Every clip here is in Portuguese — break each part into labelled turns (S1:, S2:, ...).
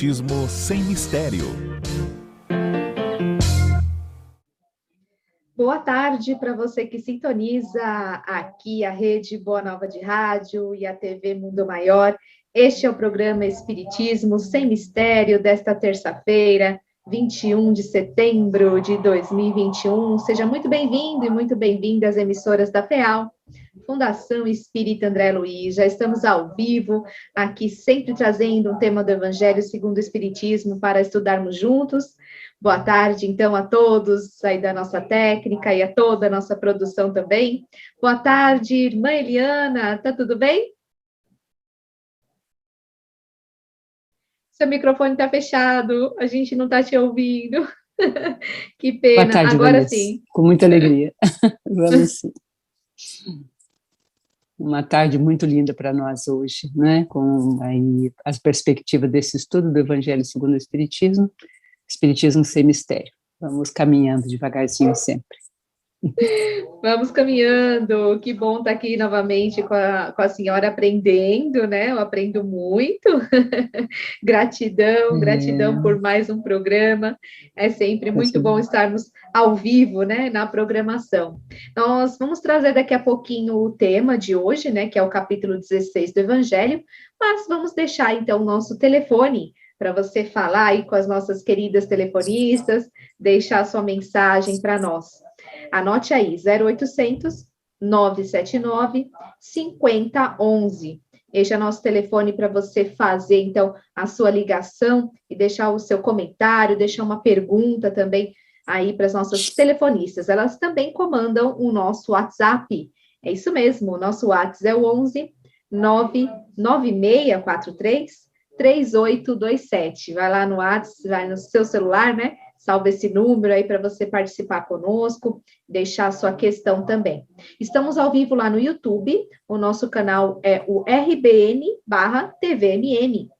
S1: Espiritismo sem mistério.
S2: Boa tarde para você que sintoniza aqui a Rede Boa Nova de Rádio e a TV Mundo Maior. Este é o programa Espiritismo sem mistério desta terça-feira, 21 de setembro de 2021. Seja muito bem-vindo e muito bem-vinda às emissoras da FEAL, Fundação Espírita André Luiz. Já estamos ao vivo, aqui sempre trazendo um tema do Evangelho segundo o Espiritismo para estudarmos juntos. Boa tarde, então, a todos aí da nossa técnica e a toda a nossa produção também. Boa tarde, irmã Eliana, tá tudo bem? Seu microfone está fechado, a gente não está te ouvindo. Que pena.
S3: Boa tarde,
S2: Agora
S3: Vanessa.
S2: sim.
S3: Com muita alegria. Vamos sim. Uma tarde muito linda para nós hoje, né? Com aí as perspectivas desse estudo do Evangelho segundo o Espiritismo, Espiritismo sem mistério. Vamos caminhando devagarzinho sempre.
S2: Vamos caminhando, que bom estar aqui novamente com a senhora aprendendo, né? Eu aprendo muito. Gratidão por mais um programa. É sempre muito bom estarmos ao vivo, né? Na programação. Nós vamos trazer daqui a pouquinho o tema de hoje, né? Que é o capítulo 16 do Evangelho, mas vamos deixar então o nosso telefone para você falar aí com as nossas queridas telefonistas, deixar sua mensagem para nós. Anote aí, 0800 979 5011. Este é nosso telefone para você fazer, então, a sua ligação e deixar o seu comentário, deixar uma pergunta também aí para as nossas telefonistas. Elas também comandam o nosso WhatsApp. É isso mesmo, o nosso WhatsApp é o 11 99643 3827. Vai lá no WhatsApp, vai no seu celular, né? Salve esse número aí para você participar conosco, deixar a sua questão também. Estamos ao vivo lá no YouTube, o nosso canal é o RBN/TVMN.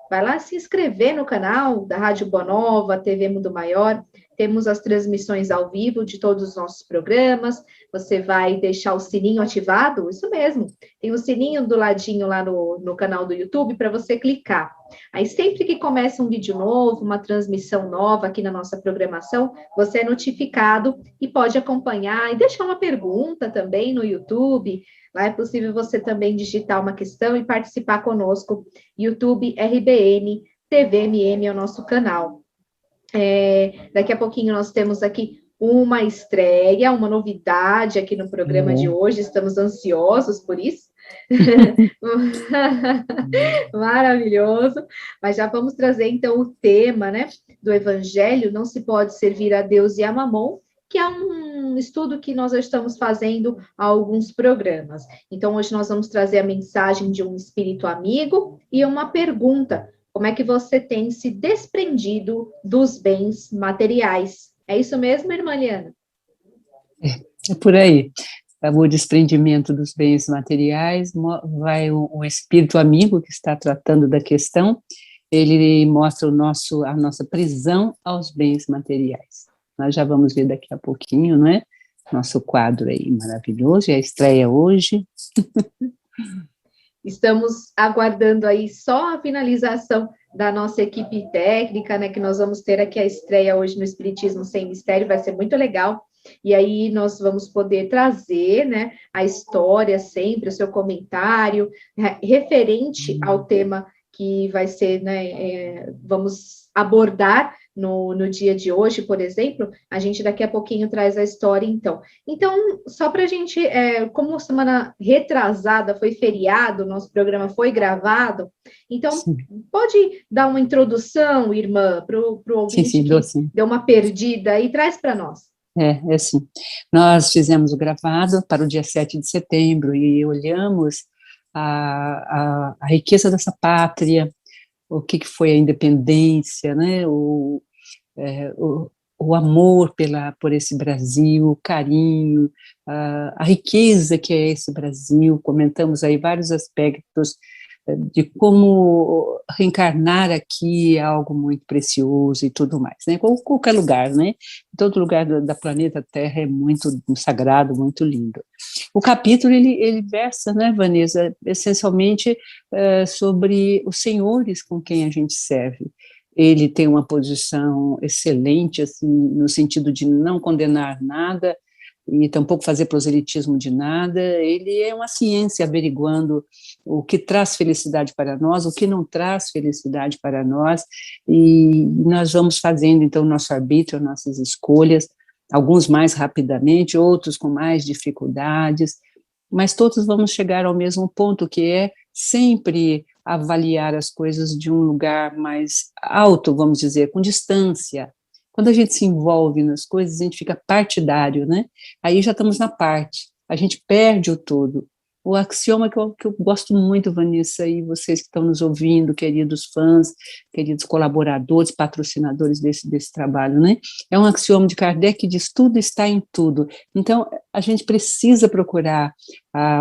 S2: Vai lá se inscrever no canal da Rádio Boa Nova, TV Mundo Maior. Temos as transmissões ao vivo de todos os nossos programas. Você vai deixar o sininho ativado? Isso mesmo. Tem o sininho do ladinho lá no canal do YouTube para você clicar. Aí, sempre que começa um vídeo novo, uma transmissão nova aqui na nossa programação, você é notificado e pode acompanhar e deixar uma pergunta também no YouTube. Lá é possível você também digitar uma questão e participar conosco. YouTube RBN TVMM é o nosso canal. Daqui a pouquinho nós temos aqui uma estreia, uma novidade aqui no programa de hoje. Estamos ansiosos por isso. Maravilhoso. Mas já vamos trazer, então, o tema, né, do Evangelho, não se pode servir a Deus e a Mamon, que é um estudo que nós já estamos fazendo há alguns programas. Então, hoje nós vamos trazer a mensagem de um espírito amigo e uma pergunta: como é que você tem se desprendido dos bens materiais? É isso mesmo, irmã Liana?
S3: É por aí. O desprendimento dos bens materiais, vai o espírito amigo que está tratando da questão, ele mostra a nossa prisão aos bens materiais. Nós já vamos ver daqui a pouquinho, não é? Nosso quadro aí maravilhoso, e a estreia hoje.
S2: Estamos aguardando aí só a finalização da nossa equipe técnica, né, que nós vamos ter aqui a estreia hoje no Espiritismo Sem Mistério, vai ser muito legal. E aí nós vamos poder trazer, né, a história sempre, o seu comentário, referente ao tema que vai ser, né, vamos abordar no dia de hoje, por exemplo. A gente daqui a pouquinho traz a história, então. Então, só para a gente, como semana retrasada foi feriado, nosso programa foi gravado, então, sim, pode dar uma introdução, irmã, para o ouvinte que deu uma perdida e traz para nós.
S3: É assim, nós fizemos o gravado para o dia 7 de setembro e olhamos a riqueza dessa pátria, o que foi a independência, né, o amor por esse Brasil, o carinho, a riqueza que é esse Brasil. Comentamos aí vários aspectos de como reencarnar aqui é algo muito precioso e tudo mais, né? Qualquer lugar, né? Todo lugar da planeta Terra é muito sagrado, muito lindo. O capítulo, ele versa, né, Vanessa, essencialmente sobre os senhores com quem a gente serve. ele tem uma posição excelente, assim, no sentido de não condenar nada, e tampouco fazer proselitismo de nada. Ele é uma ciência averiguando o que traz felicidade para nós, o que não traz felicidade para nós, e nós vamos fazendo, então, nosso arbítrio, nossas escolhas, alguns mais rapidamente, outros com mais dificuldades, mas todos vamos chegar ao mesmo ponto, que é sempre avaliar as coisas de um lugar mais alto, vamos dizer, com distância. Quando a gente se envolve nas coisas, a gente fica partidário, né? Aí já estamos na parte, a gente perde o todo. O axioma que eu gosto muito, Vanessa, e vocês que estão nos ouvindo, queridos fãs, queridos colaboradores, patrocinadores desse trabalho, né? É um axioma de Kardec que diz: tudo está em tudo. Então, a gente precisa procurar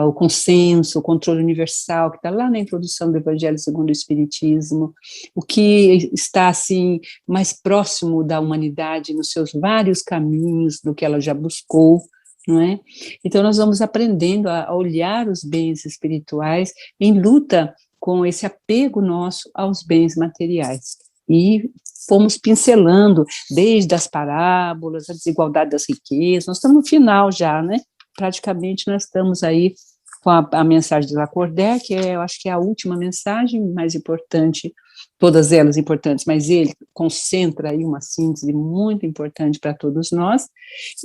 S3: o consenso, o controle universal, que está lá na introdução do Evangelho segundo o Espiritismo, o que está, assim, mais próximo da humanidade nos seus vários caminhos do que ela já buscou, não é? Então, nós vamos aprendendo a olhar os bens espirituais em luta com esse apego nosso aos bens materiais. E fomos pincelando, desde as parábolas, a desigualdade das riquezas, nós estamos no final já, né? Praticamente nós estamos aí com a mensagem de Lacordaire, que eu acho que é a última mensagem mais importante, todas elas importantes, mas ele concentra aí uma síntese muito importante para todos nós.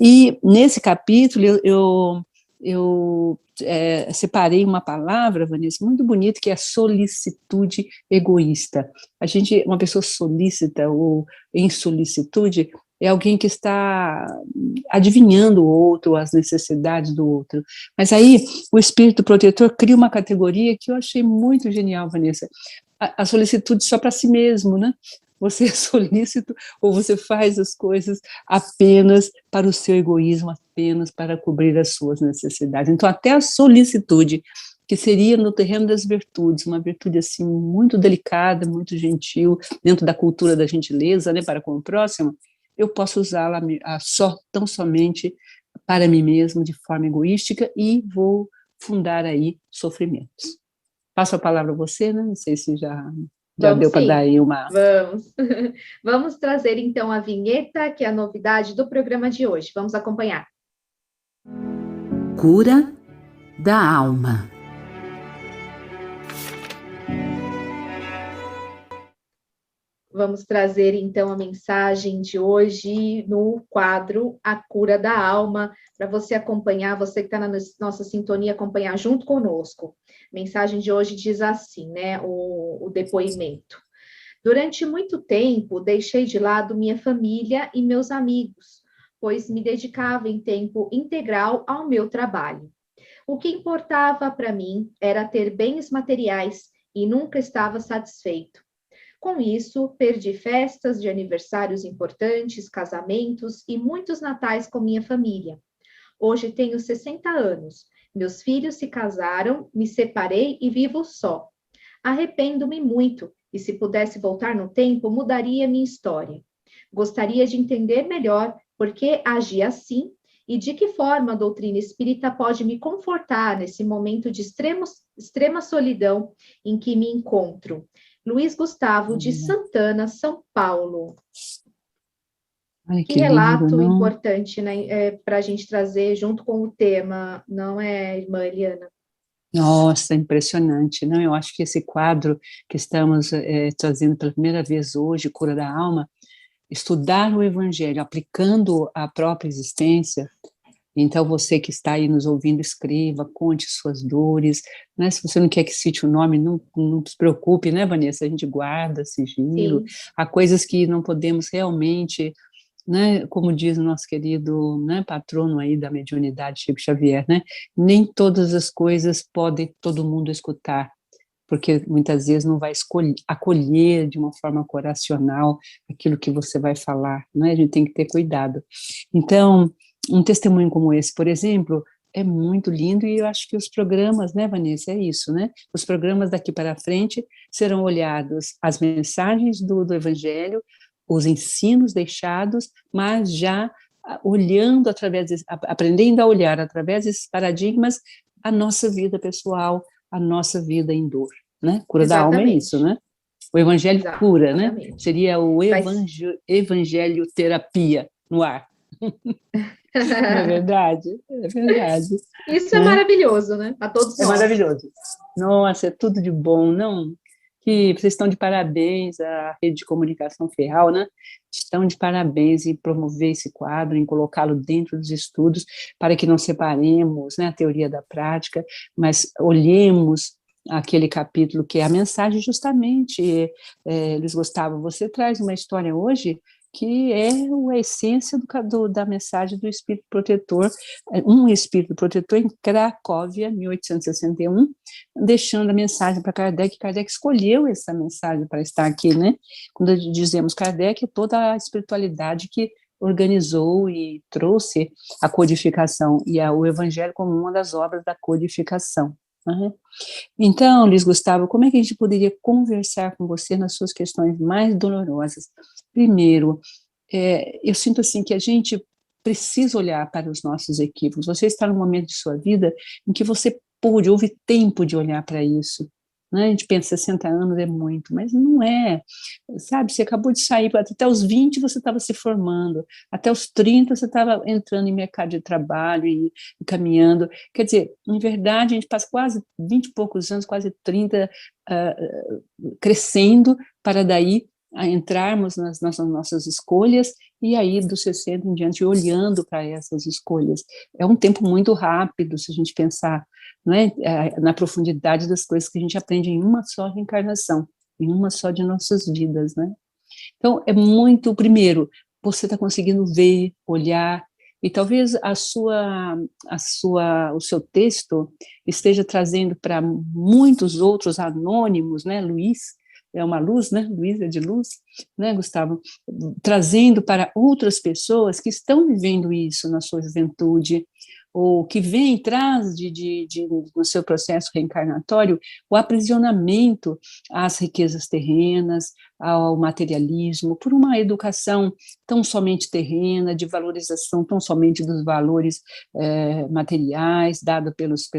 S3: E nesse capítulo eu separei uma palavra, Vanessa, muito bonita, que é a solicitude egoísta. Uma pessoa solícita ou em solicitude é alguém que está adivinhando o outro, as necessidades do outro. Mas aí o espírito protetor cria uma categoria que eu achei muito genial, Vanessa. A solicitude só para si mesmo, né? Você é solícito ou você faz as coisas apenas para o seu egoísmo, apenas para cobrir as suas necessidades. Então, até a solicitude, que seria no terreno das virtudes, uma virtude assim muito delicada, muito gentil, dentro da cultura da gentileza, né, para com o próximo, eu posso usá-la tão somente para mim mesmo, de forma egoística, e vou fundar aí sofrimentos. Passo a palavra a você, né? Não sei se já
S2: Vamos
S3: deu para dar
S2: sim,
S3: aí uma...
S2: vamos. Vamos trazer então a vinheta, que é a novidade do programa de hoje. Vamos acompanhar.
S4: Cura da alma.
S2: Vamos trazer, então, a mensagem de hoje no quadro A Cura da Alma, para você acompanhar, você que está na nossa sintonia, acompanhar junto conosco. A mensagem de hoje diz assim, né, o depoimento. Durante muito tempo, deixei de lado minha família e meus amigos, pois me dedicava em tempo integral ao meu trabalho. O que importava para mim era ter bens materiais e nunca estava satisfeito. Com isso, perdi festas de aniversários importantes, casamentos e muitos natais com minha família. Hoje tenho 60 anos. Meus filhos se casaram, me separei e vivo só. Arrependo-me muito e, se pudesse voltar no tempo, mudaria minha história. Gostaria de entender melhor por que agi assim e de que forma a doutrina espírita pode me confortar nesse momento de extrema solidão em que me encontro. Luiz Gustavo de Santana, São Paulo.
S3: Ai,
S2: Que
S3: que
S2: relato
S3: lindo, não?
S2: importante, né, para a gente trazer junto com o tema, não é, irmã Eliana?
S3: Nossa, impressionante, não? Eu acho que esse quadro que estamos trazendo pela primeira vez hoje, Cura da Alma, estudar o Evangelho, aplicando a própria existência. Então, você que está aí nos ouvindo, escreva, conte suas dores, né? Se você não quer que cite o nome, não se preocupe, né, Vanessa? A gente guarda sigilo.
S2: Sim.
S3: Há coisas que não podemos realmente, né, como diz o nosso querido, né, patrono aí da mediunidade, Chico Xavier, né? Nem todas as coisas pode todo mundo escutar, porque muitas vezes não vai acolher de uma forma coracional aquilo que você vai falar, né? A gente tem que ter cuidado. Então, um testemunho como esse, por exemplo, é muito lindo, e eu acho que os programas, né, Vanessa, é isso, né? Os programas daqui para frente serão olhados as mensagens do Evangelho, os ensinos deixados, mas já olhando aprendendo a olhar através desses paradigmas a nossa vida pessoal, a nossa vida em dor, né? Cura da alma é isso,
S2: Exatamente.
S3: né? O evangelho cura, né?
S2: Exatamente.
S3: Seria o evangelho terapia no ar. Não é verdade? É verdade.
S2: Isso é
S3: Né?
S2: maravilhoso, né? A todos
S3: É
S2: nós.
S3: maravilhoso. Nossa, é tudo de bom, não? Que vocês estão de parabéns, a rede de comunicação Ferral, né? Estão de parabéns em promover esse quadro, em colocá-lo dentro dos estudos, para que não separemos, né, a teoria da prática, mas olhemos aquele capítulo que é a mensagem justamente. Luiz Gustavo, você traz uma história hoje que é a essência da mensagem do Espírito Protetor, um Espírito Protetor em Cracóvia, 1861, deixando a mensagem para Kardec. Kardec escolheu essa mensagem para estar aqui, né? Quando dizemos Kardec, é toda a espiritualidade que organizou e trouxe a codificação, e o Evangelho como uma das obras da codificação. Uhum. Então, Luiz Gustavo, como é que a gente poderia conversar com você nas suas questões mais dolorosas? Primeiro, eu sinto assim que a gente precisa olhar para os nossos equívocos. Você está num momento de sua vida em que você houve tempo de olhar para isso. Né? A gente pensa, 60 anos é muito, mas não é, sabe, você acabou de sair, até os 20 você estava se formando, até os 30 você estava entrando em mercado de trabalho e caminhando, quer dizer, em verdade, a gente passa quase 20 e poucos anos, quase 30, crescendo, para daí entrarmos nas nossas escolhas, e aí dos 60 em diante, olhando para essas escolhas. É um tempo muito rápido, se a gente pensar, não é, na profundidade das coisas que a gente aprende em uma só reencarnação, em uma só de nossas vidas, né? Então, é muito, primeiro, você está conseguindo ver, olhar, e talvez o seu texto esteja trazendo para muitos outros anônimos, né, Luiz, é uma luz, né, Luiz é de luz, né, Gustavo, trazendo para outras pessoas que estão vivendo isso na sua juventude, ou que vem, traz no seu processo reencarnatório, o aprisionamento às riquezas terrenas, ao materialismo, por uma educação tão somente terrena, de valorização tão somente dos valores materiais, dada pelos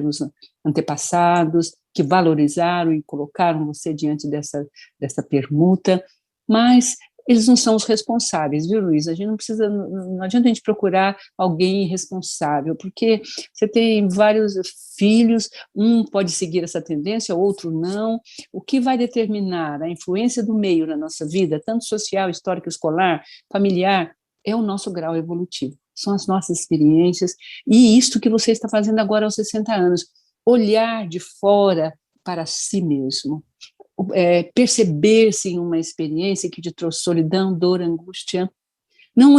S3: antepassados, que valorizaram e colocaram você diante dessa permuta, mas eles não são os responsáveis, viu, Luiz? A gente não adianta a gente procurar alguém responsável, porque você tem vários filhos, um pode seguir essa tendência, outro não. O que vai determinar a influência do meio na nossa vida, tanto social, histórica, escolar, familiar, é o nosso grau evolutivo, são as nossas experiências, e isto que você está fazendo agora aos 60 anos, olhar de fora para si mesmo, perceber-se em uma experiência que te trouxe solidão, dor, angústia, não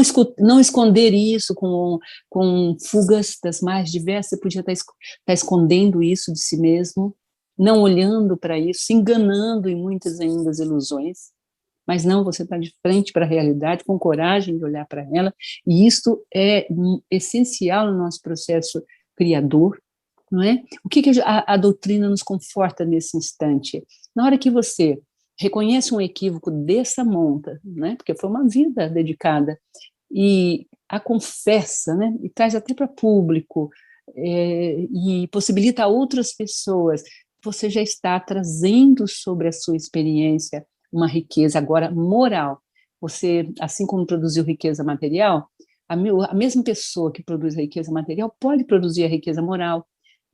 S3: esconder isso com fugas das mais diversas, você podia estar escondendo isso de si mesmo, não olhando para isso, se enganando em muitas ainda ilusões, mas não, você está de frente para a realidade, com coragem de olhar para ela, e isto é essencial no nosso processo criador, não é? O que a doutrina nos conforta nesse instante? Na hora que você reconhece um equívoco dessa monta, né? Porque foi uma vida dedicada, e a confessa, né? E traz até para público, e possibilita a outras pessoas, você já está trazendo sobre a sua experiência uma riqueza agora moral. Você, assim como produziu riqueza material, a mesma pessoa que produz a riqueza material pode produzir a riqueza moral,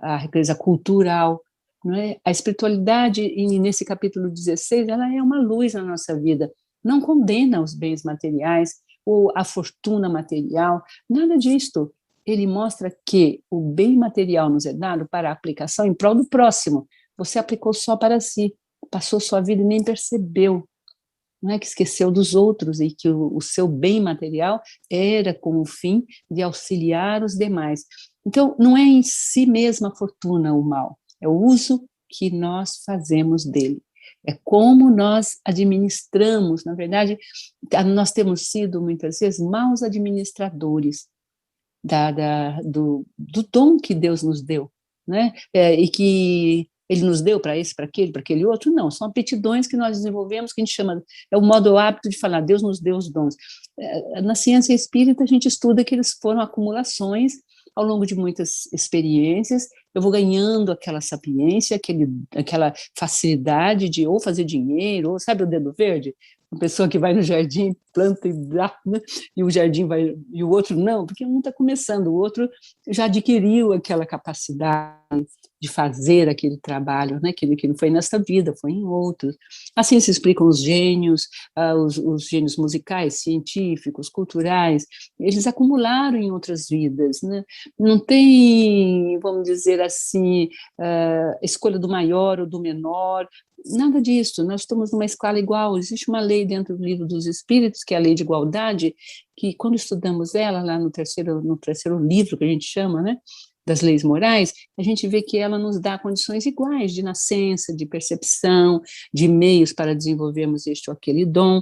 S3: a riqueza cultural, não é? A espiritualidade, nesse capítulo 16, ela é uma luz na nossa vida, não condena os bens materiais ou a fortuna material, nada disto. Ele mostra que o bem material nos é dado para a aplicação em prol do próximo. Você aplicou só para si, passou sua vida e nem percebeu, não é, que esqueceu dos outros, e que o seu bem material era com o fim de auxiliar os demais. Então, não é em si mesma a fortuna o mal, é o uso que nós fazemos dele. É como nós administramos, na verdade, nós temos sido, muitas vezes, maus administradores do dom que Deus nos deu, né? E que Ele nos deu para esse, para aquele outro, não, são aptidões que nós desenvolvemos, que a gente chama, é o modo hábito de falar, Deus nos deu os dons. Na ciência espírita, a gente estuda que eles foram acumulações ao longo de muitas experiências, eu vou ganhando aquela sapiência, aquela facilidade de ou fazer dinheiro, ou sabe o dedo verde? Uma pessoa que vai no jardim, planta e dá, né? E o jardim vai, e o outro não, porque um está começando, o outro já adquiriu aquela capacidade de fazer aquele trabalho, né? Que não foi nesta vida, foi em outros. Assim se explicam os gênios, os gênios musicais, científicos, culturais, eles acumularam em outras vidas, né? Não tem, vamos dizer assim, escolha do maior ou do menor, nada disso, nós estamos numa escala igual, existe uma lei dentro do livro dos Espíritos, que é a lei de igualdade, que quando estudamos ela lá no terceiro livro, que a gente chama, né, das leis morais, a gente vê que ela nos dá condições iguais de nascença, de percepção, de meios para desenvolvermos este ou aquele dom.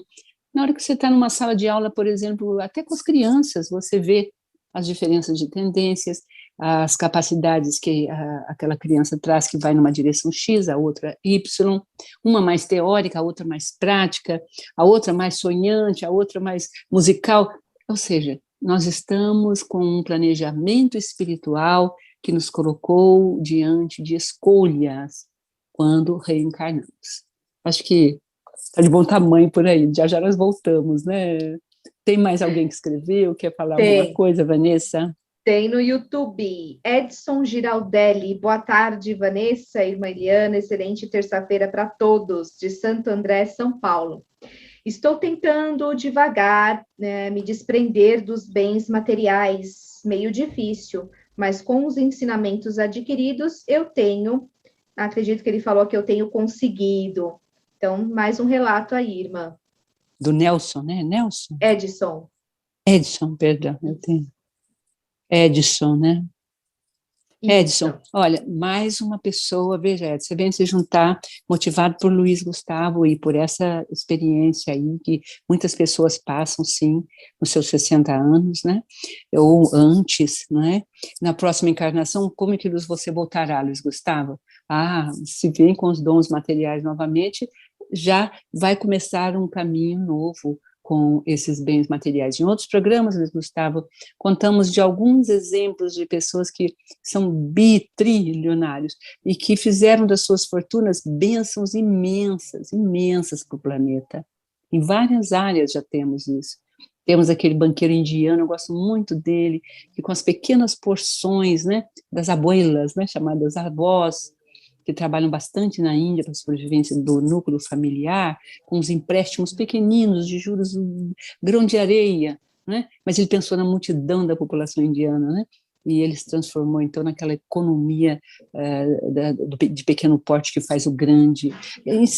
S3: Na hora que você está numa sala de aula, por exemplo, até com as crianças, você vê as diferenças de tendências, as capacidades que aquela criança traz, que vai numa direção X, a outra Y, uma mais teórica, a outra mais prática, a outra mais sonhante, a outra mais musical. Ou seja, nós estamos com um planejamento espiritual que nos colocou diante de escolhas quando reencarnamos. Acho que está de bom tamanho por aí, já nós voltamos, né? Tem mais alguém que escreveu, quer falar alguma coisa, Vanessa?
S2: Tem no YouTube, Edson Giraldelli. Boa tarde, Vanessa, irmã Eliana, excelente terça-feira para todos, de Santo André, São Paulo. Estou tentando devagar, né, me desprender dos bens materiais, meio difícil, mas com os ensinamentos adquiridos, acredito que ele falou que eu tenho conseguido. Então, mais um relato aí, irmã.
S3: Do Nelson, né? Nelson?
S2: Edson,
S3: perdão, eu tenho. Edson, né?
S2: Isso.
S3: Edson, olha, mais uma pessoa, veja, Edson, você vem se juntar, motivado por Luiz Gustavo e por essa experiência aí que muitas pessoas passam, sim, nos seus 60 anos, né? Ou antes, né? Na próxima encarnação, como é que você voltará, Luiz Gustavo? Se vem com os dons materiais novamente, já vai começar um caminho novo com esses bens materiais. Em outros programas, Luiz Gustavo, contamos de alguns exemplos de pessoas que são bitrilionários e que fizeram das suas fortunas bênçãos imensas, imensas para o planeta. Em várias áreas já temos isso. Temos aquele banqueiro indiano, eu gosto muito dele, que com as pequenas porções, né, das abuelas, né, chamadas avós, que trabalham bastante na Índia para a sobrevivência do núcleo familiar, com os empréstimos pequeninos de juros grão de areia, né? Mas ele pensou na multidão da população indiana, né? E ele se transformou, então, naquela economia de pequeno porte que faz o grande.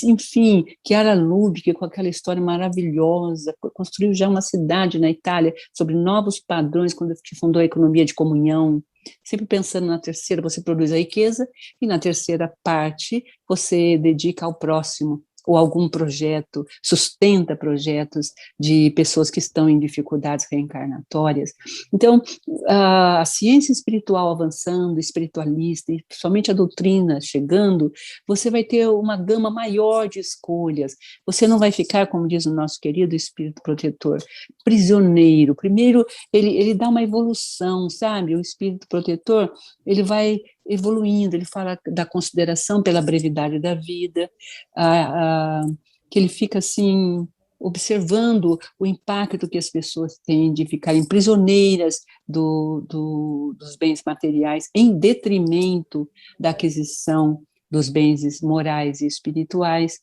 S3: Enfim, Chiara Lubich, com aquela história maravilhosa, construiu já uma cidade na Itália sobre novos padrões, quando fundou a economia de comunhão. Sempre pensando na terceira, você produz a riqueza, e na terceira parte, você dedica ao próximo, ou algum projeto, sustenta projetos de pessoas que estão em dificuldades reencarnatórias. Então, a ciência espiritual avançando, espiritualista, e principalmente a doutrina chegando, você vai ter uma gama maior de escolhas. Você não vai ficar, como diz o nosso querido espírito protetor, prisioneiro. Primeiro, ele dá uma evolução, sabe? O espírito protetor, ele vai evoluindo, ele fala da consideração pela brevidade da vida, que ele fica assim, observando o impacto que as pessoas têm de ficarem prisioneiras dos bens materiais em detrimento da aquisição dos bens morais e espirituais.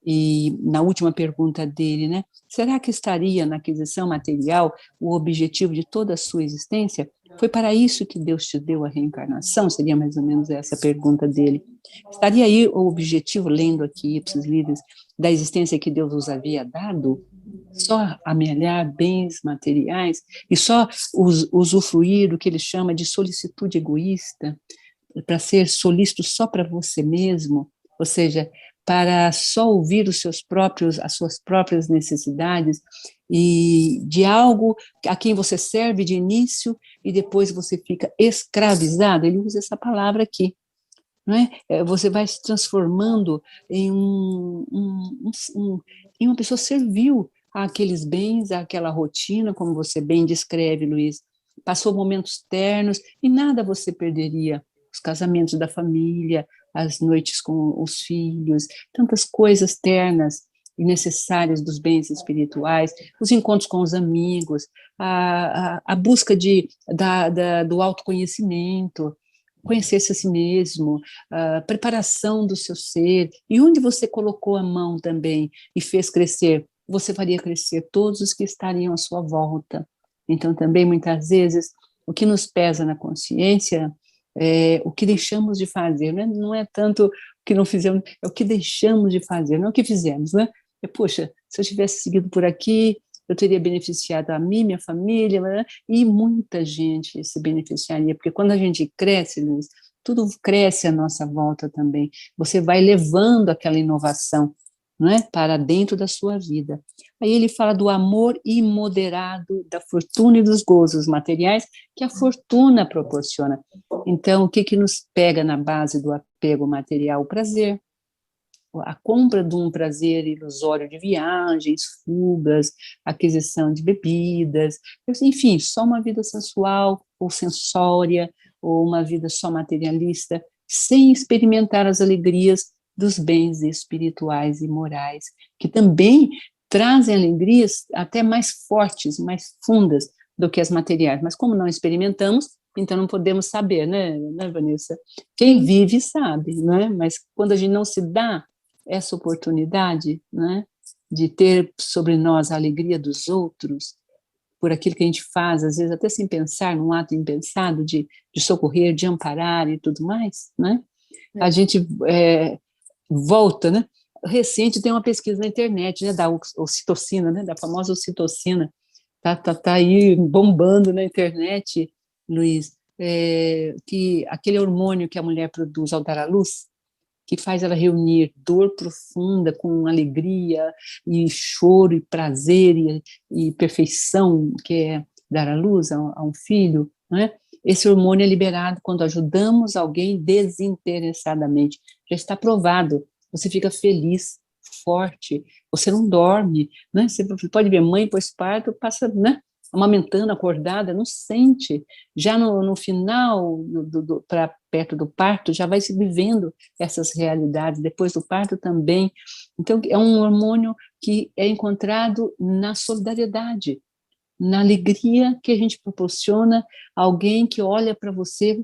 S3: E na última pergunta dele, né, será que estaria na aquisição material o objetivo de toda a sua existência? Foi para isso que Deus te deu a reencarnação? Seria mais ou menos essa a pergunta dele. Estaria aí o objetivo, lendo aqui Ipsos Livres, da existência que Deus nos havia dado? Só amelhar bens materiais e só usufruir do que ele chama de solicitude egoísta, para ser solícito só para você mesmo, ou seja, para só ouvir as suas próprias necessidades e de algo a quem você serve de início e depois você fica escravizado. Ele usa essa palavra aqui, não é? Você vai se transformando em em uma pessoa servil àqueles bens, àquela rotina, como você bem descreve, Luiz, passou momentos ternos, e nada você perderia. Os casamentos da família, as noites com os filhos, tantas coisas ternas e necessárias dos bens espirituais, os encontros com os amigos, a busca do autoconhecimento, conhecer-se a si mesmo, a preparação do seu ser, e onde você colocou a mão também e fez crescer, você faria crescer todos os que estariam à sua volta. Então, também, muitas vezes, o que nos pesa na consciência é o que deixamos de fazer, não é tanto o que não fizemos, é o que deixamos de fazer, não é o que fizemos, né? Poxa, se eu tivesse seguido por aqui, eu teria beneficiado a mim, minha família, né? E muita gente se beneficiaria, porque quando a gente cresce, Luiz, tudo cresce à nossa volta também. Você vai levando aquela inovação, não é? Para dentro da sua vida. Aí ele fala do amor imoderado, da fortuna e dos gozos materiais que a fortuna proporciona. Então, o que nos pega na base do apego material? O prazer. A compra de um prazer ilusório de viagens, fugas, aquisição de bebidas, enfim, só uma vida sensual ou sensória, ou uma vida só materialista, sem experimentar as alegrias dos bens espirituais e morais, que também trazem alegrias até mais fortes, mais fundas do que as materiais, mas como não experimentamos, então não podemos saber, né, Vanessa? Quem vive sabe, né? Mas quando a gente não se dá essa oportunidade, né, de ter sobre nós a alegria dos outros, por aquilo que a gente faz, às vezes até sem pensar, num ato impensado de socorrer, de amparar e tudo mais, né? A gente volta, né? Recente tem uma pesquisa na internet, né, da ocitocina, né, da famosa ocitocina, tá aí bombando na internet, Luiz, que aquele hormônio que a mulher produz ao dar à luz, que faz ela reunir dor profunda com alegria e choro e prazer e perfeição, que é dar à luz a um filho, né? Esse hormônio é liberado quando ajudamos alguém desinteressadamente. Já está provado. Você fica feliz, forte, você não dorme, né? Você pode ver mãe pós-parto, passa, né, amamentando, acordada, não sente. Já no final, para perto do parto, já vai se vivendo essas realidades, depois do parto também. Então, é um hormônio que é encontrado na solidariedade, na alegria que a gente proporciona a alguém que olha para você,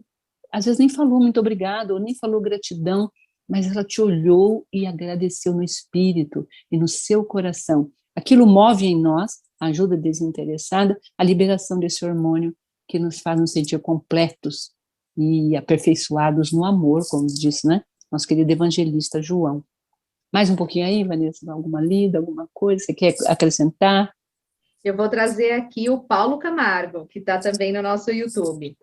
S3: às vezes nem falou muito obrigado, ou nem falou gratidão, mas ela te olhou e agradeceu no espírito e no seu coração. Aquilo move em nós, a ajuda desinteressada, a liberação desse hormônio que nos faz nos sentir completos e aperfeiçoados no amor, como disse, né, nosso querido evangelista João. Mais um pouquinho aí, Vanessa, alguma lida, alguma coisa, você quer acrescentar?
S2: Eu vou trazer aqui o Paulo Camargo, que está também no nosso YouTube.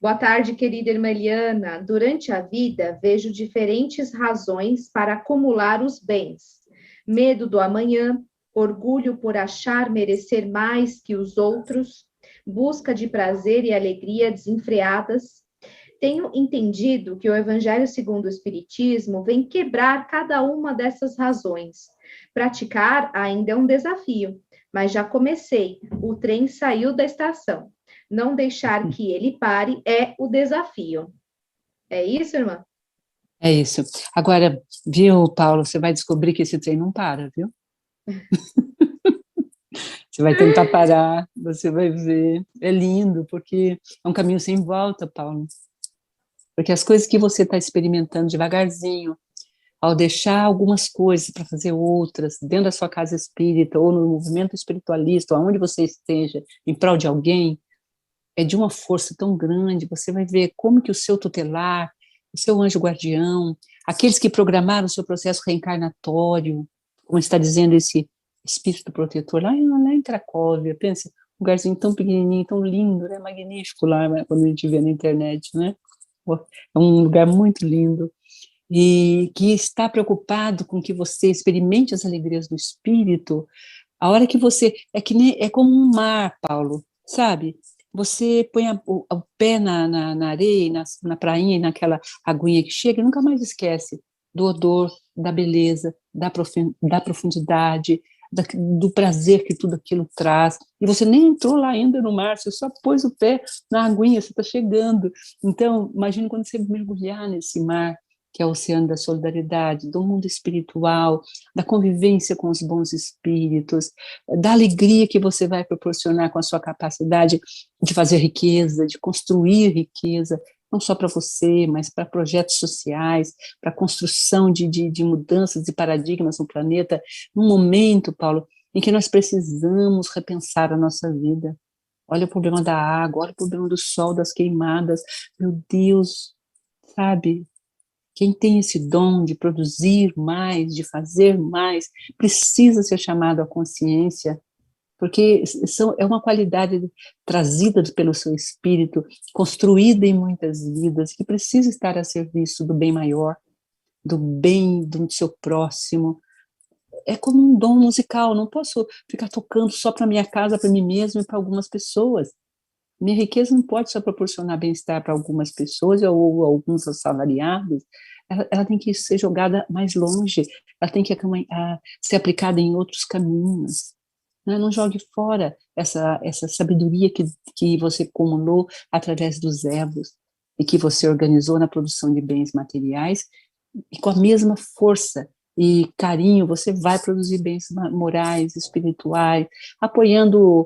S2: Boa tarde, querida irmã Eliana. Durante a vida, vejo diferentes razões para acumular os bens. Medo do amanhã, orgulho por achar merecer mais que os outros, busca de prazer e alegria desenfreadas. Tenho entendido que o Evangelho segundo o Espiritismo vem quebrar cada uma dessas razões. Praticar ainda é um desafio, mas já comecei. O trem saiu da estação. Não deixar que ele pare é o desafio. É isso, irmã?
S3: É isso. Agora, viu, Paulo, você vai descobrir que esse trem não para, viu? Você vai tentar parar, você vai ver. É lindo, porque é um caminho sem volta, Paulo. Porque as coisas que você está experimentando devagarzinho, ao deixar algumas coisas para fazer outras, dentro da sua casa espírita, ou no movimento espiritualista, ou aonde você esteja, em prol de alguém, é de uma força tão grande. Você vai ver como que o seu tutelar, o seu anjo guardião, aqueles que programaram o seu processo reencarnatório, como está dizendo esse espírito protetor, lá em Cracóvia, pensa, um lugarzinho tão pequenininho, tão lindo, né, magnífico lá, quando a gente vê na internet, né? É um lugar muito lindo, e que está preocupado com que você experimente as alegrias do espírito. A hora que você, é como um mar, Paulo, sabe? Você põe o pé na areia, na prainha, naquela aguinha que chega, e nunca mais esquece do odor, da beleza, da profundidade, do prazer que tudo aquilo traz. E você nem entrou lá ainda no mar, você só pôs o pé na aguinha, você está chegando. Então, imagine quando você mergulhar nesse mar, que é o oceano da solidariedade, do mundo espiritual, da convivência com os bons espíritos, da alegria que você vai proporcionar com a sua capacidade de fazer riqueza, de construir riqueza, não só para você, mas para projetos sociais, para a construção de mudanças de paradigmas no planeta, num momento, Paulo, em que nós precisamos repensar a nossa vida. Olha o problema da água, olha o problema do sol, das queimadas. Meu Deus, sabe? Quem tem esse dom de produzir mais, de fazer mais, precisa ser chamado à consciência, porque é uma qualidade trazida pelo seu espírito, construída em muitas vidas, que precisa estar a serviço do bem maior, do bem do seu próximo. É como um dom musical, não posso ficar tocando só para minha casa, para mim mesmo e para algumas pessoas. Minha riqueza não pode só proporcionar bem-estar para algumas pessoas ou alguns assalariados, ela tem que ser jogada mais longe, ela tem que ser aplicada em outros caminhos. Né? Não jogue fora essa sabedoria que você acumulou através dos ervos e que você organizou na produção de bens materiais, e com a mesma força e carinho você vai produzir bens morais, espirituais, apoiando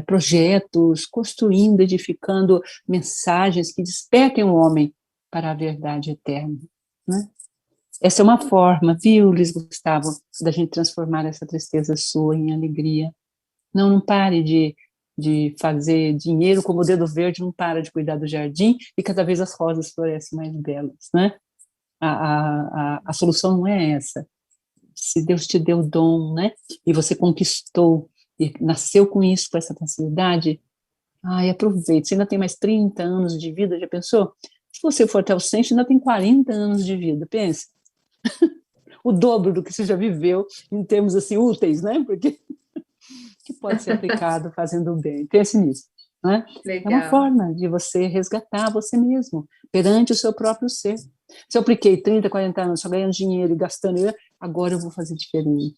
S3: projetos, construindo, edificando mensagens que despertem o homem para a verdade eterna, né? Essa é uma forma, viu, Luiz Gustavo, da gente transformar essa tristeza sua em alegria. Não pare de fazer dinheiro como o dedo verde, não para de cuidar do jardim e cada vez as rosas florescem mais belas, né? A solução não é essa. Se Deus te deu o dom, né? E você conquistou e nasceu com isso, com essa facilidade, aproveite. Você ainda tem mais 30 anos de vida, já pensou? Se você for até os 100, você ainda tem 40 anos de vida, pense. O dobro do que você já viveu em termos assim úteis, né? Porque que pode ser aplicado fazendo bem. Pense nisso, né?
S2: Legal.
S3: É uma forma de você resgatar você mesmo perante o seu próprio ser. Se eu apliquei 30, 40 anos só ganhando dinheiro e gastando, agora eu vou fazer diferente.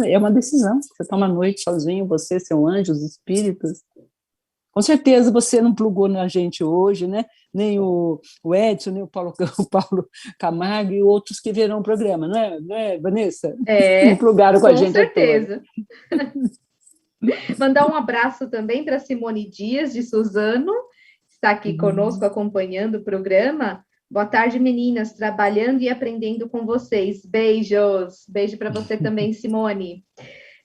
S3: É uma decisão. Você toma a noite sozinho, você, seu anjo, os espíritos. Com certeza você não plugou na gente hoje, né? Nem o Edson, nem o Paulo Camargo e outros que verão o programa, não é, Vanessa? Não plugaram com a gente.
S2: Com certeza. Mandar um abraço também para Simone Dias, de Suzano, que está aqui conosco acompanhando o programa. Boa tarde, meninas, trabalhando e aprendendo com vocês. Beijos. Beijo para você também, Simone.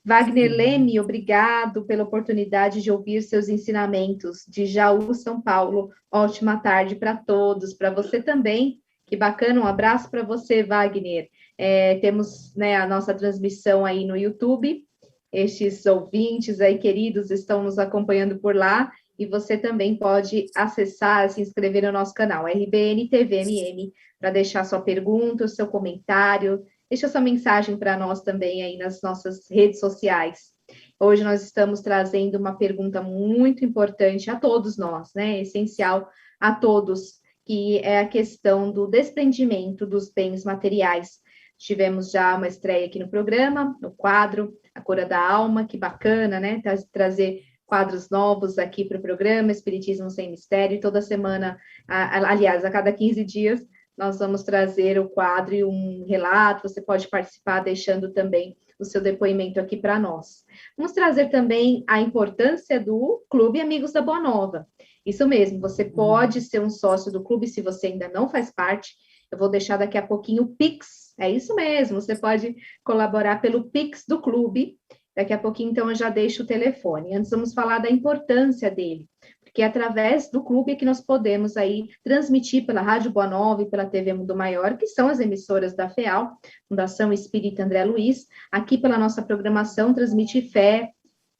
S2: Wagner Leme, obrigado pela oportunidade de ouvir seus ensinamentos. De Jaú, São Paulo. Ótima tarde para todos, para você também. Que bacana, um abraço para você, Wagner. Temos, né, a nossa transmissão aí no YouTube. Estes ouvintes aí queridos estão nos acompanhando por lá. E você também pode acessar, se inscrever no nosso canal, RBN TVMM, para deixar sua pergunta, o seu comentário, deixa sua mensagem para nós também aí nas nossas redes sociais. Hoje nós estamos trazendo uma pergunta muito importante a todos nós, né? Essencial a todos, que é a questão do desprendimento dos bens materiais. Tivemos já uma estreia aqui no programa, no quadro A Cura da Alma, que bacana, né? Trazer quadros novos aqui para o programa Espiritismo Sem Mistério. Toda semana, aliás, a cada 15 dias, nós vamos trazer o quadro e um relato. Você pode participar deixando também o seu depoimento aqui para nós. Vamos trazer também a importância do Clube Amigos da Boa Nova. Isso mesmo, você pode ser um sócio do clube se você ainda não faz parte. Eu vou deixar daqui a pouquinho o Pix. É isso mesmo, você pode colaborar pelo Pix do clube. Daqui a pouquinho, então, eu já deixo o telefone. Antes, vamos falar da importância dele, porque é através do clube que nós podemos aí transmitir pela Rádio Boa Nova e pela TV Mundo Maior, que são as emissoras da FEAL, Fundação Espírita André Luiz. Aqui, pela nossa programação, transmite fé,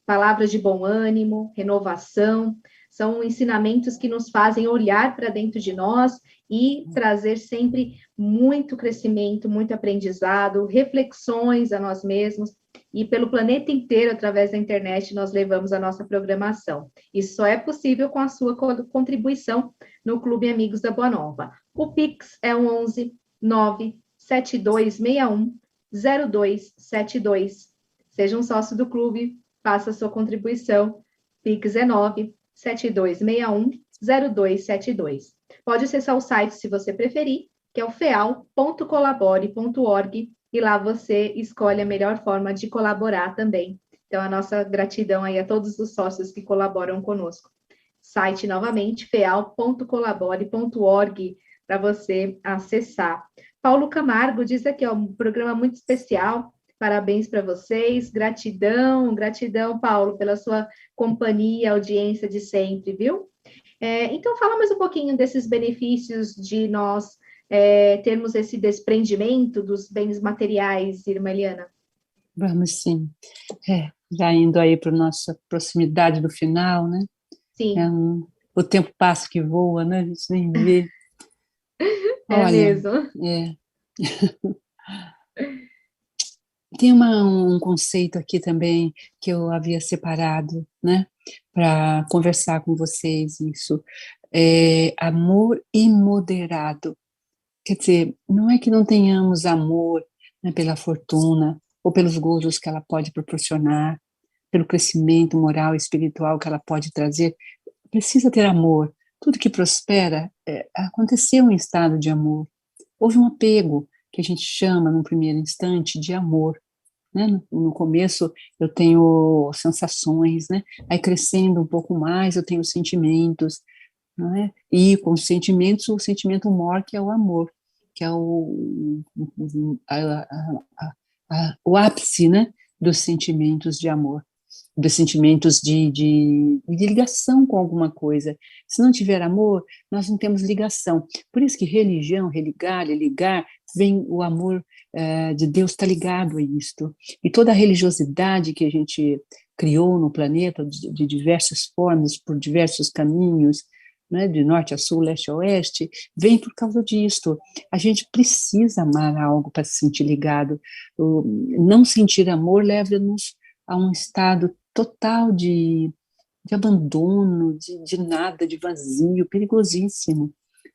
S2: palavras de bom ânimo, renovação, são ensinamentos que nos fazem olhar para dentro de nós e trazer sempre muito crescimento, muito aprendizado, reflexões a nós mesmos, e pelo planeta inteiro, através da internet, nós levamos a nossa programação. Isso só é possível com a sua contribuição no Clube Amigos da Boa Nova. O Pix é 11 97261 0272. Seja um sócio do clube, faça a sua contribuição. Pix é 972610272. Pode acessar o site se você preferir, que é o feal.colabore.org, e lá você escolhe a melhor forma de colaborar também. Então, a nossa gratidão aí a todos os sócios que colaboram conosco. Site, novamente, feal.colabore.org, para você acessar. Paulo Camargo diz aqui, ó, um programa muito especial, parabéns para vocês, gratidão, Paulo, pela sua companhia, audiência de sempre, viu? Então, fala mais um pouquinho desses benefícios de nós termos esse desprendimento dos bens materiais, irmã Eliana.
S3: Vamos sim. Já indo aí para a nossa proximidade do final, né?
S2: Sim.
S3: O tempo passa que voa, né? A gente nem vê.
S2: Olha, mesmo.
S3: Tem um conceito aqui também que eu havia separado, né? Para conversar com vocês, isso. Amor imoderado. Quer dizer, não é que não tenhamos amor, né, pela fortuna, ou pelos gozos que ela pode proporcionar, pelo crescimento moral e espiritual que ela pode trazer. Precisa ter amor. Tudo que prospera aconteceu em estado de amor. Houve um apego, que a gente chama, num primeiro instante, de amor. Né? No começo, eu tenho sensações, né? Aí, crescendo um pouco mais, eu tenho sentimentos, não é? E com os sentimentos, o sentimento maior, que é o amor, que é o ápice, né, dos sentimentos de amor, dos sentimentos de ligação com alguma coisa. Se não tiver amor, nós não temos ligação. Por isso que religião, religar, ligar, vem o amor de Deus, está ligado a isto. E toda a religiosidade que a gente criou no planeta, de diversas formas, por diversos caminhos, né, de norte a sul, leste a oeste, vem por causa disto. A gente precisa amar algo para se sentir ligado. Não sentir amor leva-nos a um estado total de abandono, de nada, de vazio, perigosíssimo.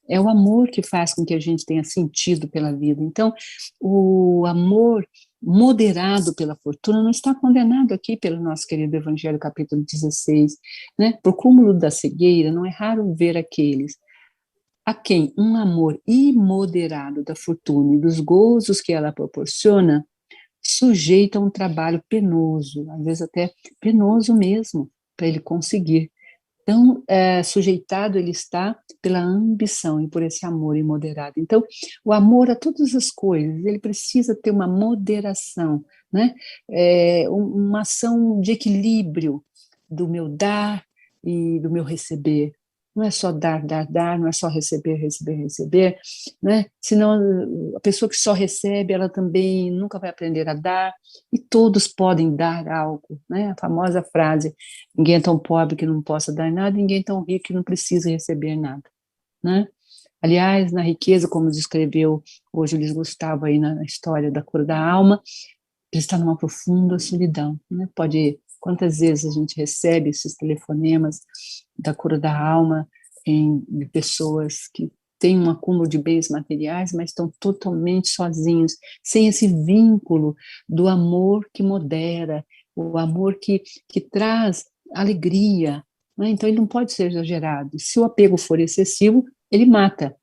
S3: É o amor que faz com que a gente tenha sentido pela vida. Então, o amor moderado pela fortuna não está condenado aqui pelo nosso querido Evangelho, capítulo 16, né? Por cúmulo da cegueira, não é raro ver aqueles a quem um amor imoderado da fortuna e dos gozos que ela proporciona sujeita a um trabalho penoso, às vezes até penoso mesmo, para ele conseguir. Então, sujeitado ele está pela ambição e por esse amor imoderado. Então, o amor a todas as coisas, ele precisa ter uma moderação, né? Uma ação de equilíbrio do meu dar e do meu receber. Não é só dar, não é só receber, né? Senão, a pessoa que só recebe, ela também nunca vai aprender a dar, e todos podem dar algo, né? A famosa frase, ninguém é tão pobre que não possa dar nada, ninguém é tão rico que não precisa receber nada, né? Aliás, na riqueza, como descreveu hoje o Luiz Gustavo aí na história da cura da alma, ele está numa profunda solidão, né? Quantas vezes a gente recebe esses telefonemas da cura da alma de pessoas que têm um acúmulo de bens materiais, mas estão totalmente sozinhos, sem esse vínculo do amor que modera, o amor que traz alegria, né? Então ele não pode ser exagerado. Se o apego for excessivo, ele mata.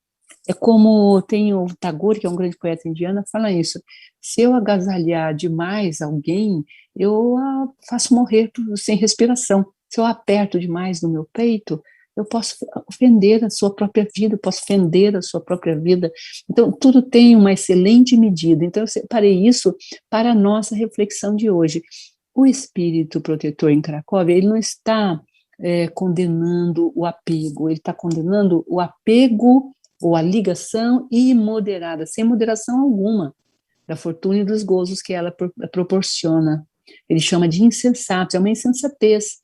S3: É como tem o Tagore, que é um grande poeta indiano, fala isso. Se eu agasalhar demais alguém, eu a faço morrer sem respiração. Se eu aperto demais no meu peito, eu posso ofender a sua própria vida, posso fender a sua própria vida. Então, tudo tem uma excelente medida. Então, eu separei isso para a nossa reflexão de hoje. O espírito protetor em Cracóvia, ele não está condenando o apego, ele está condenando o apego ou a ligação imoderada, sem moderação alguma, da fortuna e dos gozos que ela proporciona. Ele chama de insensato, é uma insensatez.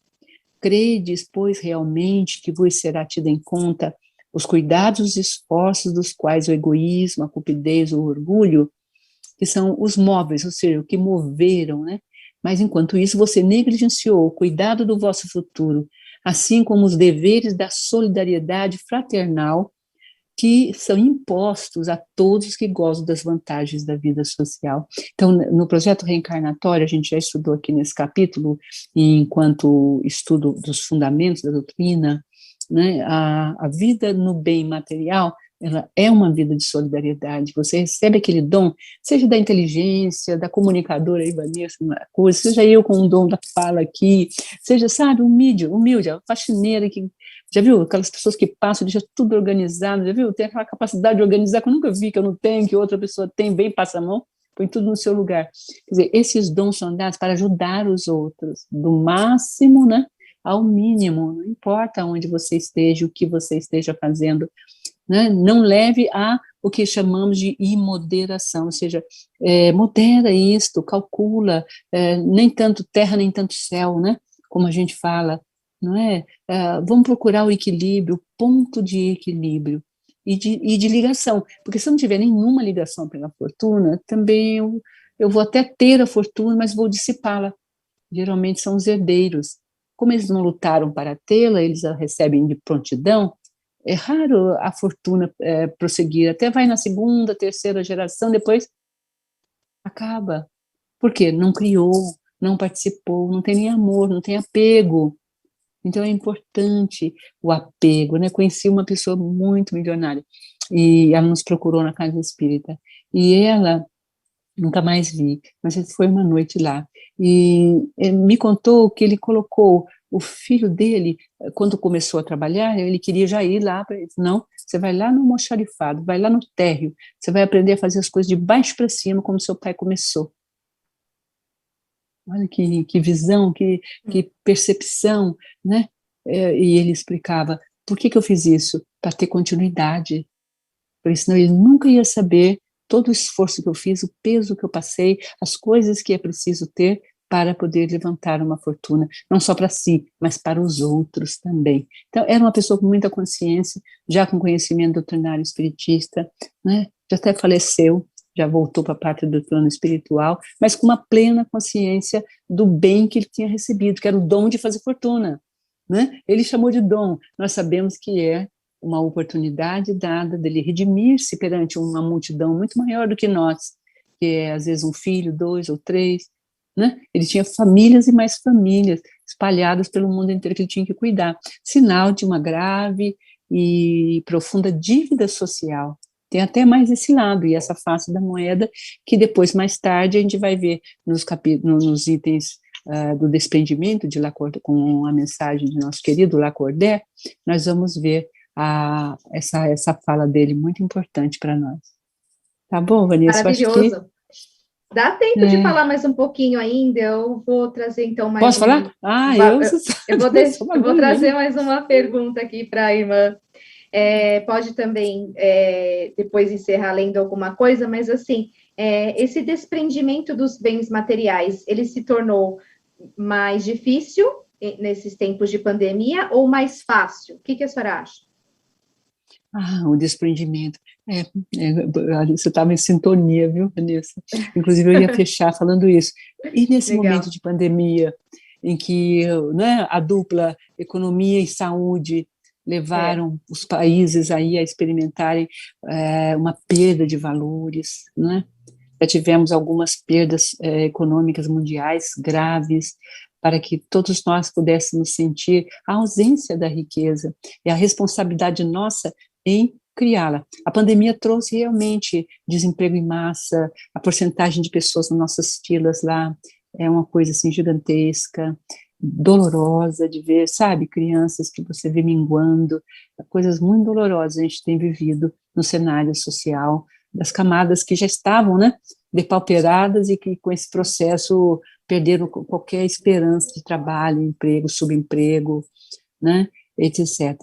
S3: Credes, pois, realmente que vos será tido em conta os cuidados e esforços dos quais o egoísmo, a cupidez, o orgulho, que são os móveis, ou seja, o que moveram, né? Mas, enquanto isso, você negligenciou o cuidado do vosso futuro, assim como os deveres da solidariedade fraternal, que são impostos a todos que gozam das vantagens da vida social. Então, no projeto reencarnatório, a gente já estudou aqui nesse capítulo, enquanto estudo dos fundamentos da doutrina, né, a vida no bem material, ela é uma vida de solidariedade. Você recebe aquele dom, seja da inteligência, da comunicadora aí, Vanessa, uma coisa, seja eu com o dom da fala aqui, seja, sabe, humilde, a faxineira que, já viu, aquelas pessoas que passam, deixa tudo organizado, já viu, tem aquela capacidade de organizar que eu nunca vi, que eu não tenho, que outra pessoa tem, bem, passa a mão, põe tudo no seu lugar. Quer dizer, esses dons são dados para ajudar os outros, do máximo, né, ao mínimo, não importa onde você esteja, o que você esteja fazendo, né? Não leve a o que chamamos de imoderação, ou seja, modera isto, calcula, nem tanto terra, nem tanto céu, né? Como a gente fala, não é? Vamos procurar o equilíbrio, o ponto de equilíbrio e de ligação, porque se eu não tiver nenhuma ligação pela fortuna, também eu vou até ter a fortuna, mas vou dissipá-la. Geralmente são os herdeiros. Como eles não lutaram para tê-la, eles a recebem de prontidão, é raro a fortuna prosseguir, até vai na segunda, terceira geração, depois acaba. Por quê? Não criou, não participou, não tem nem amor, não tem apego. Então é importante o apego, né? Conheci uma pessoa muito milionária, e ela nos procurou na casa espírita, e ela, nunca mais vi, mas foi uma noite lá, e ele me contou que ele colocou o filho dele, quando começou a trabalhar, ele queria já ir lá, não, você vai lá no almoxarifado, vai lá no térreo, você vai aprender a fazer as coisas de baixo para cima, como seu pai começou. Olha que visão, que percepção, né? E ele explicava, por que eu fiz isso? Para ter continuidade, porque senão ele nunca ia saber todo o esforço que eu fiz, o peso que eu passei, as coisas que é preciso ter para poder levantar uma fortuna, não só para si, mas para os outros também. Então, era uma pessoa com muita consciência, já com conhecimento doutrinário espiritista, né? Já até faleceu, já voltou para a parte do plano espiritual, mas com uma plena consciência do bem que ele tinha recebido, que era o dom de fazer fortuna, né? Ele chamou de dom, nós sabemos que é uma oportunidade dada dele redimir-se perante uma multidão muito maior do que nós, que é às vezes um filho, 2 ou 3, né? Ele tinha famílias e mais famílias espalhadas pelo mundo inteiro que ele tinha que cuidar, sinal de uma grave e profunda dívida social. Tem até mais esse lado e essa face da moeda, que depois, mais tarde, a gente vai ver nos itens do desprendimento de Lacordaire, com a mensagem de nosso querido Lacordaire, nós vamos ver essa fala dele muito importante para nós. Tá bom, Vanessa?
S2: Maravilhoso.
S3: Acho que
S2: dá tempo de falar mais um pouquinho ainda, eu vou trazer então mais
S3: Posso falar?
S2: eu vou trazer mais uma pergunta aqui para a irmã. Pode também depois encerrar lendo alguma coisa, mas assim, esse desprendimento dos bens materiais, ele se tornou mais difícil nesses tempos de pandemia ou mais fácil? O que a senhora acha?
S3: O desprendimento. Você estava em sintonia, viu, Vanessa? Inclusive, eu ia fechar falando isso. E nesse
S2: Legal.
S3: momento de pandemia, em que, né, a dupla economia e saúde levaram os países aí a experimentarem uma perda de valores, né? Já tivemos algumas perdas econômicas mundiais graves, para que todos nós pudéssemos sentir a ausência da riqueza e a responsabilidade nossa em criá-la. A pandemia trouxe realmente desemprego em massa, a porcentagem de pessoas nas nossas filas lá é uma coisa assim gigantesca, dolorosa de ver, sabe, crianças que você vê minguando, coisas muito dolorosas a gente tem vivido no cenário social, das camadas que já estavam, né, depauperadas e que com esse processo perderam qualquer esperança de trabalho, emprego, subemprego, né, etc.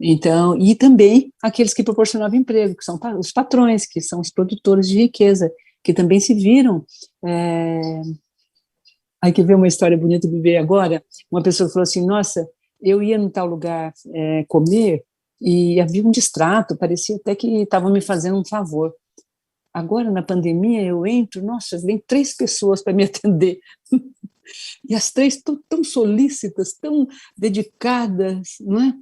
S3: Então, e também aqueles que proporcionavam emprego, que são os patrões, que são os produtores de riqueza, que também se viram. Aí que vê uma história bonita de ver agora, uma pessoa falou assim, nossa, eu ia em tal lugar comer e havia um distrato, parecia até que estavam me fazendo um favor. Agora, na pandemia, eu entro, nossa, vem 3 pessoas para me atender. E as 3 tão solícitas, tão dedicadas, não é?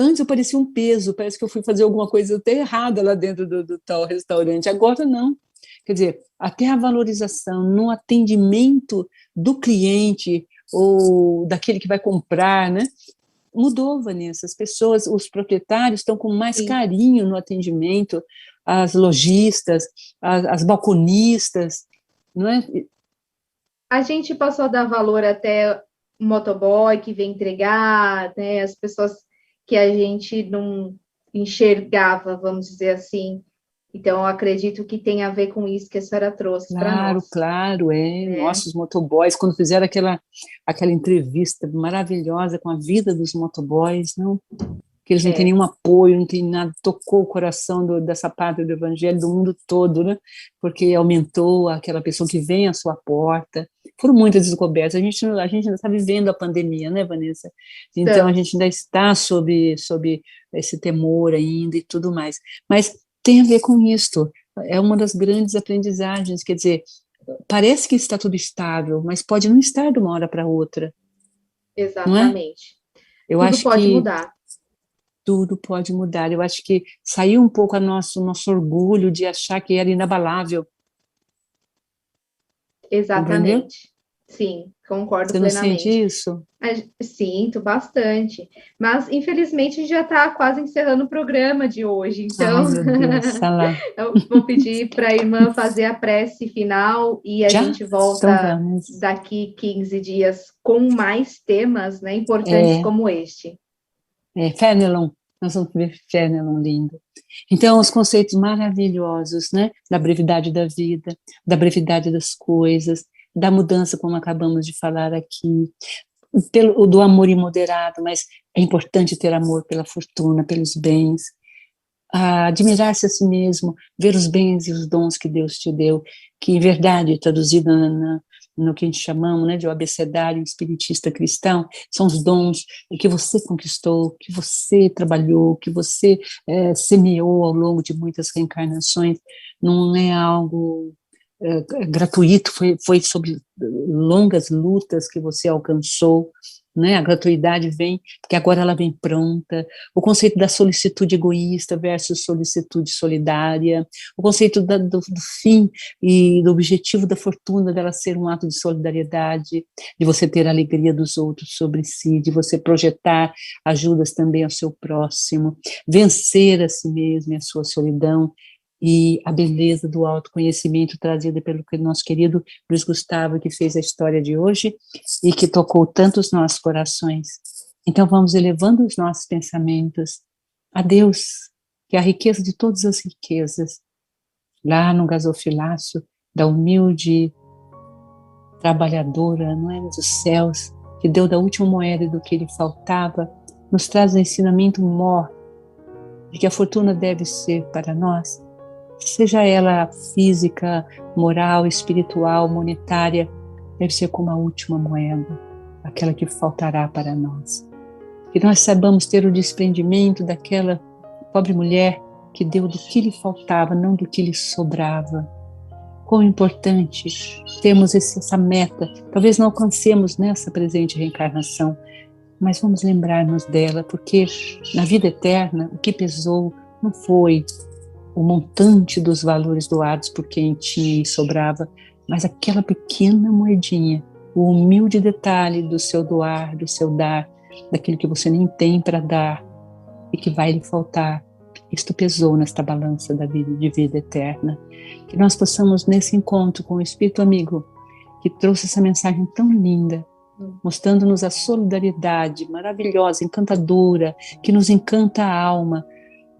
S3: Antes eu parecia um peso, parece que eu fui fazer alguma coisa até errada lá dentro do tal restaurante. Agora não. Quer dizer, até a valorização no atendimento do cliente ou daquele que vai comprar, né? Mudou, Vanessa. As pessoas, os proprietários estão com mais carinho no atendimento, as lojistas, as balconistas, não é?
S2: A gente passou a dar valor até o motoboy que vem entregar, né? As pessoas que a gente não enxergava, vamos dizer assim. Então, eu acredito que tem a ver com isso que a senhora trouxe para nós.
S3: Claro, nossos motoboys, quando fizeram aquela entrevista maravilhosa com a vida dos motoboys, não? Que eles não têm nenhum apoio, não tem nada, tocou o coração dessa parte do evangelho do mundo todo, né? Porque aumentou aquela pessoa que vem à sua porta. Foram muitas descobertas. A gente ainda está vivendo a pandemia, né, Vanessa? Então, a gente ainda está sob esse temor ainda e tudo mais. Mas tem a ver com isto. É uma das grandes aprendizagens. Quer dizer, parece que está tudo estável, mas pode não estar de uma hora para outra.
S2: Exatamente.
S3: Eu
S2: tudo
S3: acho
S2: pode
S3: que
S2: mudar.
S3: Tudo pode mudar. Eu acho que saiu um pouco o nosso orgulho de achar que era inabalável.
S2: Exatamente.
S3: Entendeu?
S2: Sim, concordo
S3: Você não
S2: plenamente.
S3: sente isso?
S2: Sinto bastante. Mas, infelizmente, já está quase encerrando o programa de hoje. Então,
S3: Ai, meu Deus, tá lá.
S2: eu vou pedir para a irmã fazer a prece final e a
S3: Já?
S2: gente
S3: Então
S2: volta
S3: vamos.
S2: daqui 15 dias com mais temas, né, importantes como este.
S3: Fenelon, nós vamos ver Fenelon lindo. Então, os conceitos maravilhosos, né, da brevidade da vida, da brevidade das coisas, da mudança, como acabamos de falar aqui, do amor imoderado, mas é importante ter amor pela fortuna, pelos bens, admirar-se a si mesmo, ver os bens e os dons que Deus te deu, que em verdade, traduzido no que a gente chamamos, né, de o abecedário espiritista cristão, são os dons que você conquistou, que você trabalhou, que você semeou ao longo de muitas reencarnações. Não é algo gratuito, foi sobre longas lutas que você alcançou, né? A gratuidade vem, porque agora ela vem pronta. O conceito da solicitude egoísta versus solicitude solidária, o conceito do fim e do objetivo da fortuna dela ser um ato de solidariedade, de você ter a alegria dos outros sobre si, de você projetar ajudas também ao seu próximo, vencer a si mesmo e a sua solidão, e a beleza do autoconhecimento trazida pelo nosso querido Luiz Gustavo, que fez a história de hoje e que tocou tantos nossos corações. Então vamos elevando os nossos pensamentos a Deus, que é a riqueza de todas as riquezas, lá no gasofilácio da humilde trabalhadora, não é, dos céus, que deu da última moeda do que lhe faltava, nos traz o ensinamento maior de que a fortuna deve ser para nós, seja ela física, moral, espiritual, monetária, deve ser como a última moeda, aquela que faltará para nós. Que nós saibamos ter o desprendimento daquela pobre mulher que deu do que lhe faltava, não do que lhe sobrava. Quão importante termos essa meta. Talvez não alcancemos nessa presente reencarnação, mas vamos lembrar-nos dela, porque na vida eterna o que pesou não foi o montante dos valores doados por quem tinha e sobrava, mas aquela pequena moedinha, o humilde detalhe do seu doar, do seu dar, daquilo que você nem tem para dar e que vai lhe faltar. Isto pesou nesta balança da vida, de vida eterna. Que nós possamos, nesse encontro com o Espírito amigo, que trouxe essa mensagem tão linda, mostrando-nos a solidariedade maravilhosa, encantadora, que nos encanta a alma,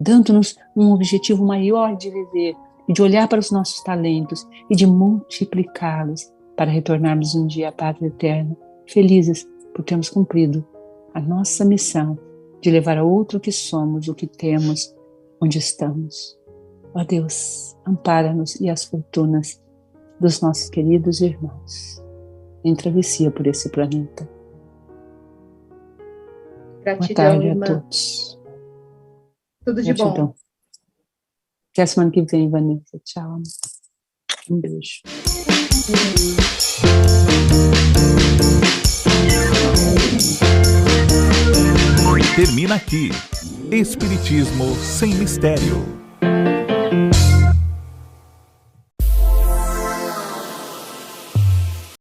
S3: dando-nos um objetivo maior de viver e de olhar para os nossos talentos e de multiplicá-los para retornarmos um dia à pátria eterna, felizes por termos cumprido a nossa missão de levar a outro que somos, o que temos, onde estamos. Ó Deus, ampara-nos e as fortunas dos nossos queridos irmãos em travessia por esse planeta.
S2: Gratidão,
S3: boa tarde
S2: irmã.
S3: a todos.
S2: Tudo de
S3: Gratidão.
S2: bom.
S3: Até a semana que vem, Vanessa. Tchau. Um beijo.
S1: Termina aqui Espiritismo sem mistério.